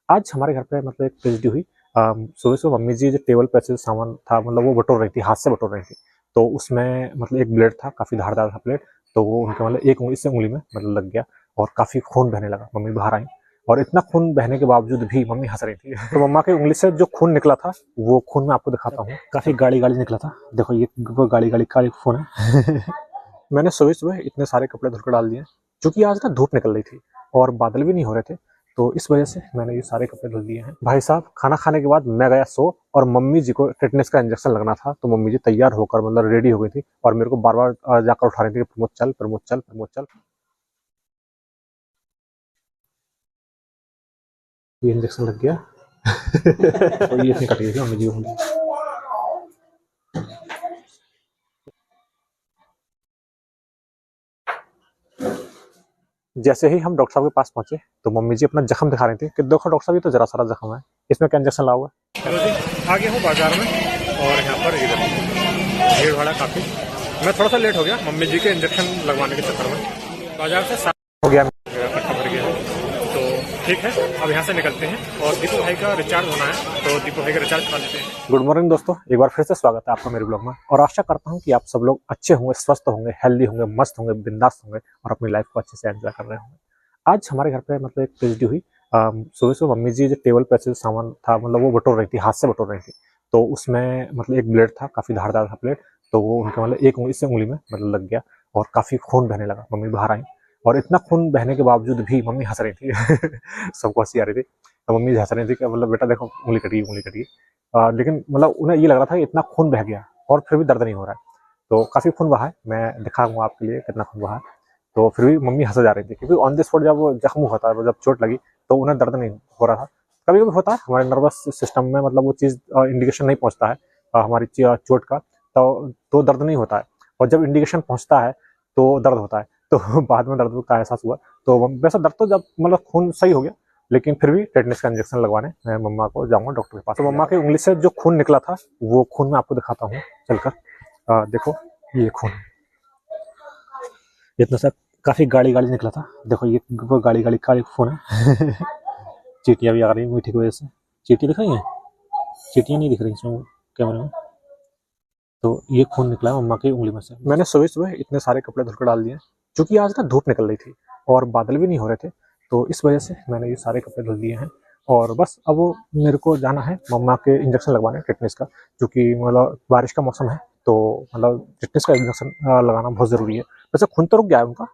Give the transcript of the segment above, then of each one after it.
आज हमारे घर पे मतलब एक ट्रेजेडी हुई। सुबह सुबह मम्मी जी जो टेबल पे ऐसे सामान था, मतलब वो बटोर रही थी, हाथ से बटोर रही थी। तो उसमें मतलब एक ब्लेड था, काफी धारदार था ब्लेड। तो वो उनके मतलब एक उंगली से उंगली में मतलब लग गया और काफी खून बहने लगा। मम्मी बाहर आई और इतना खून बहने के बावजूद भी मम्मी हंस रही थी। तो मम्मा की उंगली से जो खून निकला था, वो खून मैं आपको दिखाता हूँ। काफी गाड़ी गाड़ी निकला था। देखो ये वो गाड़ी गाड़ी का एक खून है। मैंने सुबह सुबह इतने सारे कपड़े धुलकर डाल दिए, क्योंकि आज ना धूप निकल रही थी और बादल भी नहीं हो रहे थे। तो इस वजह से मैंने ये सारे कपड़े धुल दिए हैं। भाई साहब, खाना खाने के बाद मैं गया सो और मम्मी जी को टिटनेस का इंजेक्शन लगना था। तो मम्मी जी तैयार होकर मतलब रेडी हो गई थी और मेरे को बार बार जाकर उठा रही थी कि प्रमोद चल, प्रमोद चल, प्रमोद चल। ये इंजेक्शन लग गया। तो ये इतनी कट गई थी मम्मी जी को। जैसे ही हम डॉक्टर साहब के पास पहुंचे तो मम्मी जी अपना जख्म दिखा रही थी कि देखो डॉक्टर साहब, ये तो जरा सारा जख्म है, इसमें क्या इंजेक्शन लाओगे। चलो जी, आ गया हूँ बाजार में और यहाँ पर इधर भीड़ भाड़ा काफी। मैं थोड़ा सा लेट हो गया मम्मी जी के इंजेक्शन लगवाने के चक्कर में। बाजार से हो गया, मेरा इकट्ठा भर गया है। तो ठीक है, अब यहाँ से निकलते हैं और दीपू भाई का रिचार्ज होना है, तो दीपू भाई का रिचार्ज करा लेते हैं। गुड मॉर्निंग दोस्तों, एक बार फिर से स्वागत है आपका मेरे ब्लॉग में और आशा करता हूँ कि आप सब लोग अच्छे होंगे, स्वस्थ होंगे, हेल्दी होंगे, मस्त होंगे, बिंदास होंगे और अपनी लाइफ को अच्छे से एंजॉय कर रहे होंगे। आज हमारे घर पे मतलब एक ट्रेजेडी हुई। सुबह सुबह मम्मी जी जो टेबल पे ऐसे सामान था, मतलब वो बटोर रही थी, हाथ से बटोर रही थी। तो उसमें मतलब एक ब्लेड था, काफी धारदार था ब्लेड। तो वो उनके मतलब एक उंगली से उंगली में मतलब लग गया और काफी खून बहने लगा। मम्मी बाहर आई और इतना खून बहने के बावजूद भी मम्मी हंस रही थी। सबको हंसी आ रही थी। तो मम्मी हंस रही थी कि मतलब बेटा देखो, उंगली कटी, उंगली कटी। लेकिन मतलब उन्हें ये लग रहा था कि इतना खून बह गया और फिर भी दर्द नहीं हो रहा है। तो काफी खून बहा है, मैं दिखाऊंगा आपके लिए कितना खून बहा है। तो फिर भी मम्मी हंस जा रही थी, क्योंकि ऑन द स्पॉट जब वो जख्म होता है, जब चोट लगी, तो उन्हें दर्द नहीं हो रहा था। कभी कभी होता है हमारे नर्वस सिस्टम में, मतलब वो चीज़ इंडिकेशन नहीं पहुंचता है हमारी चोट का, तो दर्द नहीं होता है। और जब इंडिकेशन पहुंचता है तो दर्द होता है। तो बाद में दर्द का एहसास हुआ। तो वैसा दर्द तो जब मतलब खून सही हो गया, लेकिन फिर भी टेटनेस का इंजेक्शन लगवाने मैं मम्मा को जाऊंगा डॉक्टर के पास। तो मम्मा की उंगली से जो खून निकला था, वो खून मैं आपको दिखाता हूँ चलकर। देखो ये खून, इतना सा काफी गाड़ी गाड़ी निकला था। देखो ये वो गाड़ी गाड़ी का एक फोन है। चीटियां भी आ रही है मीठी की वजह से। चीटी दिख रही है, चीटियां नहीं दिख रही इसमें कैमरे में। तो ये खून निकला है मम्मा की उंगली में से। मैंने सुबह सुबह इतने सारे कपड़े धुलकर डाल दिए, क्योंकि आज ना धूप निकल रही थी और बादल भी नहीं हो रहे थे। तो इस वजह से मैंने ये सारे कपड़े धुल दिए हैं। और बस अब वो मेरे को जाना है मम्मा के इंजेक्शन लगवाने टिटनेस का, क्योंकि मतलब बारिश का मौसम है। तो मतलब टिटनेस का इंजेक्शन लगाना बहुत ज़रूरी है। वैसे खून तो रुक गया है उनका,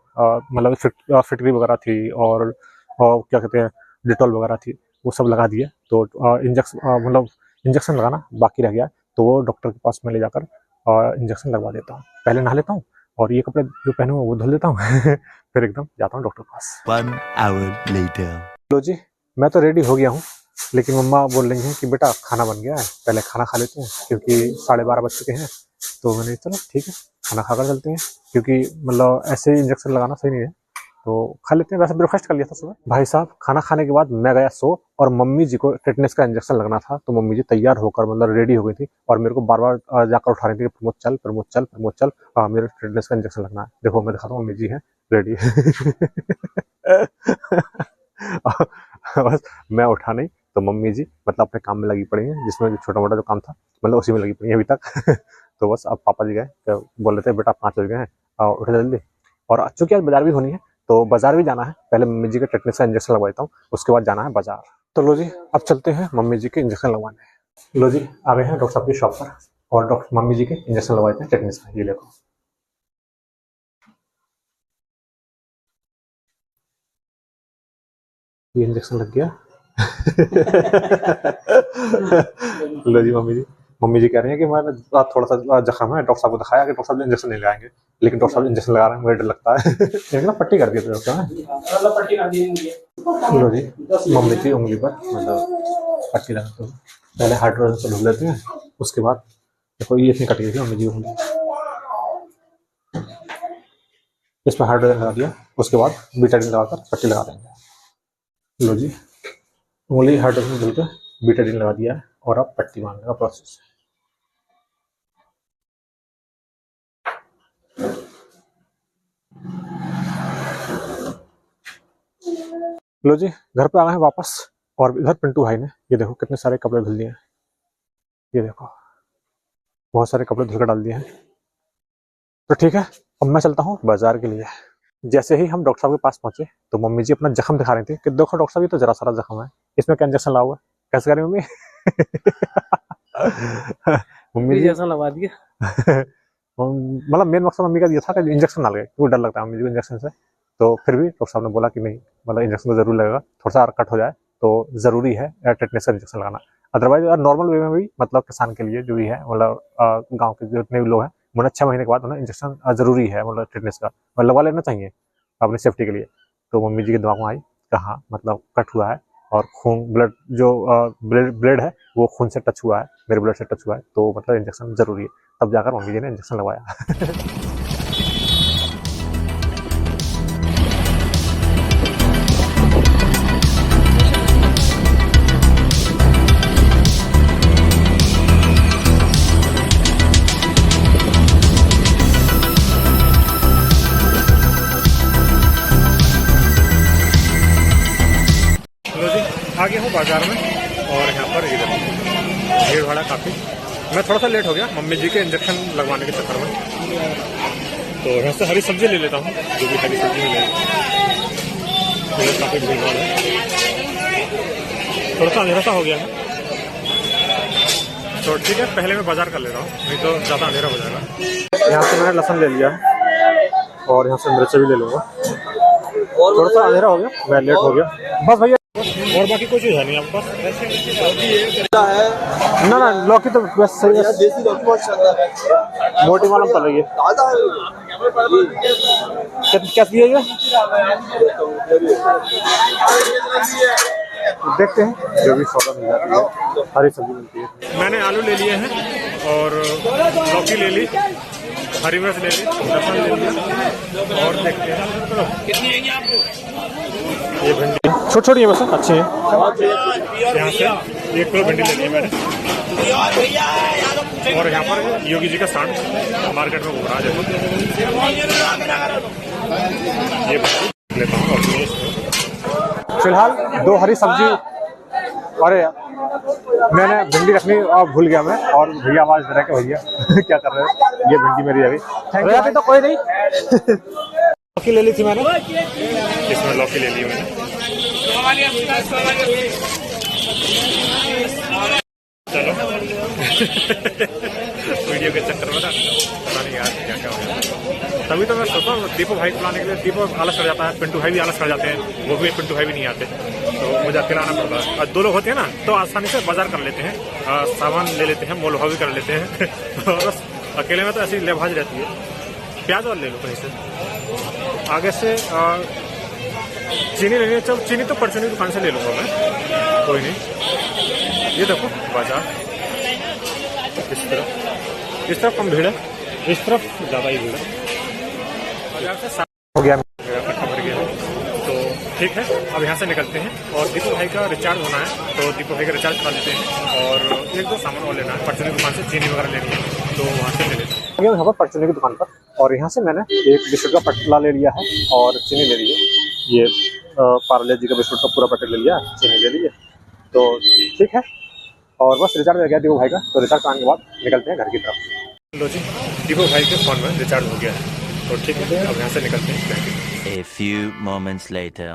मतलब फिटकरी वगैरह थी और क्या कहते हैं, डिटॉल वगैरह थी, वो सब लगा दिए। तो इंजेक्शन मतलब इंजेक्शन लगाना बाकी रह गया। तो वो डॉक्टर के पास में ले जाकर और इंजेक्शन लगवा देता हूँ। पहले नहा लेता हूँ और ये कपड़े जो पहने हुए वो धुल देता हूँ। फिर एकदम जाता हूँ डॉक्टर के पास। 1 hour later. लो जी, मैं तो रेडी हो गया हूँ, लेकिन मम्मा बोल रही हैं कि बेटा खाना बन गया है, पहले खाना खा लेते हैं, क्योंकि 12:30 बज चुके हैं। तो मैंने चलो ठीक है, खाना खाकर चलते हैं, क्योंकि मतलब ऐसे इंजेक्शन लगाना सही नहीं है। तो खा लेते हैं। वैसे ब्रेकफास्ट कर लिया था सुबह। भाई साहब, खाना खाने के बाद मैं गया सो और मम्मी जी को टिटनेस का इंजेक्शन लगना था। तो मम्मी जी तैयार होकर मतलब रेडी हो गई थी और मेरे को बार बार जाकर उठा रही थी कि प्रमोद चल, प्रमोद चल, प्रमोद चल, मेरे टिटनेस का इंजेक्शन लगना है। देखो मैं दिखाता हूँ, मम्मी जी है रेडी। बस मैं उठा नहीं तो मम्मी जी मतलब अपने काम में लगी पड़ी हैं, जिसमें छोटा मोटा जो काम था मतलब उसी में लगी पड़ी है अभी तक। तो बस अब पापा जी गए तो बोल रहे थे बेटा 5 बज गए हैं, उठ जल्दी। और चूंकि आज बाजार भी होनी है, तो बाजार भी जाना है। पहले मम्मी जी के टेटनेस का इंजेक्शन लगवा देता हूँ, उसके बाद जाना है बाजार। तो लो जी, अब चलते हैं मम्मी जी के इंजेक्शन लगवाने। लो जी, आ गए हैं डॉक्टर साहब की शॉप पर और डॉक्टर मम्मी जी के इंजेक्शन लगवाए थे टेटनेस का। ये देखो, ये इंजेक्शन लग गया। लो जी, मम्मी जी कह रही हैं कि मैं थोड़ा सा जख्म है, डॉक्टर साहब को दिखाया कि डॉक्टर साहब इंजेक्शन नहीं लगाएंगे, लेकिन डॉक्टर साहब इंजेक्शन लगा रहे हैं, मुझे डर लगता है। एक ना पट्टी कर दी थी डॉक्टर ने। लो जी, मम्मी की उंगली पर मतलब पट्टी लगा दो। पहले हाइड्रोजन से धुल लेते हैं, उसके बाद देखो ये इतनी कट गई थी मम्मी जी की उंगली, इसमें हाइड्रोजन लगा दिया, उसके बाद बीटाडीन लगाकर पट्टी लगा देंगे। लो जी, उंगली हाइड्रोजन धुल के बीटाडीन लगा दिया है और अब पट्टी बांधने का प्रोसेस। लो जी, घर पे आ गए हैं वापस और इधर पिंटू भाई ने ये देखो कितने सारे कपड़े धुल दिए हैं। ये देखो बहुत सारे कपड़े धुल कर डाल दिए हैं। तो ठीक है, अब मैं चलता हूँ बाजार के लिए। जैसे ही हम डॉक्टर साहब के पास पहुंचे तो मम्मी जी अपना जख्म दिखा रही थी कि देखो डॉक्टर साहब ये तो जरा सारा जख्म है, इसमें क्या इंजेक्शन लाओ? कैसे करें मम्मी? मम्मी जी जैसा लगा दिया। मतलब मेन मकसद मम्मी का ये था कि इंजेक्शन ना लगे, वो डर लगता है मम्मी जी को इंजेक्शन से। तो फिर भी डॉक्टर साहब ने बोला कि नहीं, मतलब इंजेक्शन तो जरूर लगेगा, थोड़ा सा कट हो जाए तो जरूरी है टेटनस का इंजेक्शन लगाना। अदरवाइज नॉर्मल वे में भी मतलब किसान के लिए जो भी है, मतलब गाँव के जितने भी लोग हैं, मतलब 6 महीने के बाद उन्हें इंजेक्शन जरूरी है, मतलब टेटनस का मतलब लगवा लेना चाहिए अपनी सेफ्टी के लिए। तो मम्मी जी के दिमाग में आई कहाँ मतलब कट हुआ है और खून ब्लड जो ब्लड है वो खून से टच हुआ है, मेरे ब्लड से टच हुआ है, तो मतलब इंजेक्शन जरूरी है। तब जाकर मम्मी जी ने इंजेक्शन लगवाया। आगे हूँ बाजार में और यहाँ पर इधर भीड़ भाड़ा काफ़ी। मैं थोड़ा सा लेट हो गया मम्मी जी के इंजेक्शन लगवाने के चक्कर में। तो यहाँ से हरी सब्जी ले लेता हूँ, जो भी हरी सब्जी ले काफ़ी भीड़ भाड़ है। थोड़ा सा अंधेरा सा हो गया है, तो ठीक है पहले मैं बाजार कर ले रहा हूँ, नहीं तो ज़्यादा अंधेरा हो जाएगा। यहाँ से मैंने लहसुन ले लिया और यहाँ से मिर्च भी ले लूँगा। थोड़ा सा अंधेरा हो गया, मैं लेट हो गया बस भैया, और बाकी कोई चीज़ है नहीं आपके पास? ना ना लौकी तो बस सही है, देसी लौकी बहुत शानदार है, मोटी मालूम पड़ रही है। ताजा है। क्या दिए ये? देखते हैं जो भी सौदा मिल जाती है, हरी सब्जी मिलती है। मैंने आलू ले लिए हैं और लौकी ले ली, हरी मिर्च ले ली, लहसुन ले लिया और देखते हैं कितनी आएंगी आपको। ये भिंडी छोटी छोटी है वैसे अच्छी है। यहाँ से 1 किलो भिंडी ले ली मैंने। और यहाँ पर योगी जी का स्टैंड मार्केट में घूम रहा है। ये भिंडी लेता हूँ और फिलहाल 2 हरी सब्जी। अरे यार मैंने भिंडी रखनी और भूल गया मैं, और भैया आवाज दे रहा है कि भैया क्या कर रहे हो, ये भिंडी मेरी अभी अभी तो कोई नहीं। लौकी ले ली थी मैंने, इसमें लौकी ले ली मैंने। चलो वीडियो के चक्कर में ना पता नहीं यार क्या क्या हो गया। तभी तो मैं सोचता हूँ दीपू भाई को लाने के लिए, दीपू आलस कर जाता है, पिंटू भाई भी आलस कर जाते हैं, वो भी पिंटू भाई भी नहीं आते, तो मुझे अकेला आना पड़ता है। और 2 लोग होते हैं ना तो आसानी से बाजार कर लेते हैं, सामान ले लेते हैं, मोल भाव भी कर लेते हैं। और अकेले में तो ऐसी लेभाज रहती है। प्याज और ले लो कहीं से, आगे से चीनी लेनी है। चल चीनी तो परचूनी दुकान से ले लूँगा मैं, कोई नहीं। ये देखो बाजार इस तरफ कम भीड़ है, इस तरफ ज़्यादा ही भीड़ है। बाजार से हो गया इकट्ठा भर गया, तो ठीक है अब यहाँ से निकलते हैं। और दीपू भाई का रिचार्ज होना है, तो दीपू भाई का रिचार्ज करा लेते हैं और 1-2 सामान और लेना है। परचूनी दुकान से चीनी वगैरह लेनी है, तो वहाँ से ले लेते हैं। यहाँ पर परचूनी की दुकान पर, और यहाँ से मैंने एक बिस्कुट का पटला ले लिया है और चीनी ले ली है। ये पार्ले जी का बिस्कुट का पूरा पैकेट ले लिया, चीनी ले ली है, तो ठीक है। और बस रिचार्ज हो गया दीपू भाई का, तो रिचार्ज कराने के बाद निकलते हैं घर की तरफ। लो जी दीपू भाई के फ़ोन में रिचार्ज हो गया है, तो ठीक है अब यहाँ से निकलते हैं। A few moments later.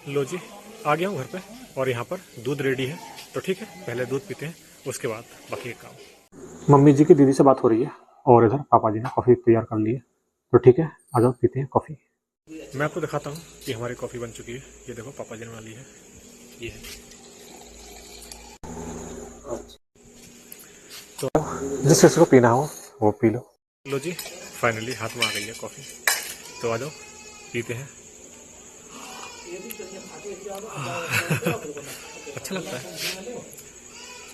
लो जी आ गया हूँ घर पे, और यहाँ पर दूध रेडी है, तो ठीक है पहले दूध पीते हैं, उसके बाद बाकी काम। मम्मी जी की दीदी से बात हो रही है और इधर पापा जी ने कॉफ़ी तैयार कर ली है, तो ठीक है आ जाओ पीते हैं कॉफ़ी। मैं आपको दिखाता हूँ कि हमारी कॉफ़ी बन चुकी है। ये देखो पापा जी ने बना ली है, ये है। तो जिस किसी को पीना हो वो पी लो। लो जी फाइनली हाथ में आ गई है कॉफ़ी, तो आ जाओ पीते हैं। अच्छा लगता है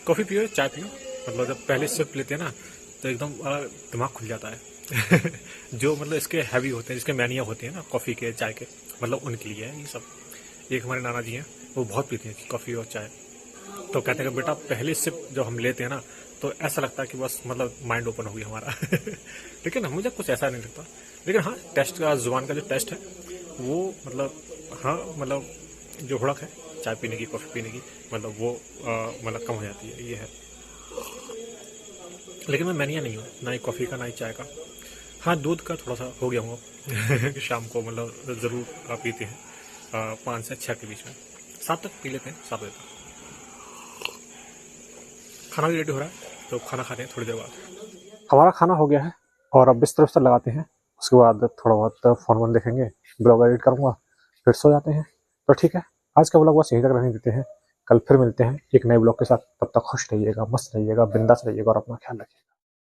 कॉफ़ी पियो चाय पियो, मतलब जब पहले सिप लेते हैं ना तो एकदम दिमाग खुल जाता है। जो मतलब इसके हैवी होते हैं, जिसके मैनिया होते हैं ना कॉफ़ी के चाय के, मतलब उनके लिए है ये सब। एक हमारे नाना जी हैं, वो बहुत पीते हैं कॉफ़ी और चाय, तो कहते हैं कि बेटा पहले सिप जब हम लेते हैं ना तो ऐसा लगता है कि बस मतलब माइंड ओपन हो गया हमारा। लेकिन मुझे कुछ ऐसा नहीं लगता, लेकिन हाँ टेस्ट का, जुबान का जो टेस्ट है वो मतलब हाँ मतलब जो हुड़क है चाय पीने की, कॉफ़ी पीने की, मतलब वो मतलब कम हो जाती है, ये है। लेकिन मैं मैनिया नहीं हूँ, ना ही कॉफ़ी का ना ही चाय का। हाँ, दूध का थोड़ा सा हो गया हूँ शाम को मतलब ज़रूर पीते हैं 5 से 6 के बीच में, 7 तक पी लेते हैं, 7 बजे तक। खाना भी रेडी हो रहा है, तो खाना खाते हैं थोड़ी देर बाद। हमारा खाना हो गया है और अब बिस्तर उस्तर लगाते हैं, उसके बाद थोड़ा बहुत फ़ोन वोन देखेंगे, ब्लॉग एडिट करूँगा, फिर सो जाते हैं। तो ठीक है, आज का ब्लॉग बस यहीं तक रहने देते हैं, कल फिर मिलते हैं एक नए ब्लॉग के साथ। तब तक खुश रहिएगा, मस्त रहिएगा, बिंदास रहिएगा और अपना ख्याल रखिएगा।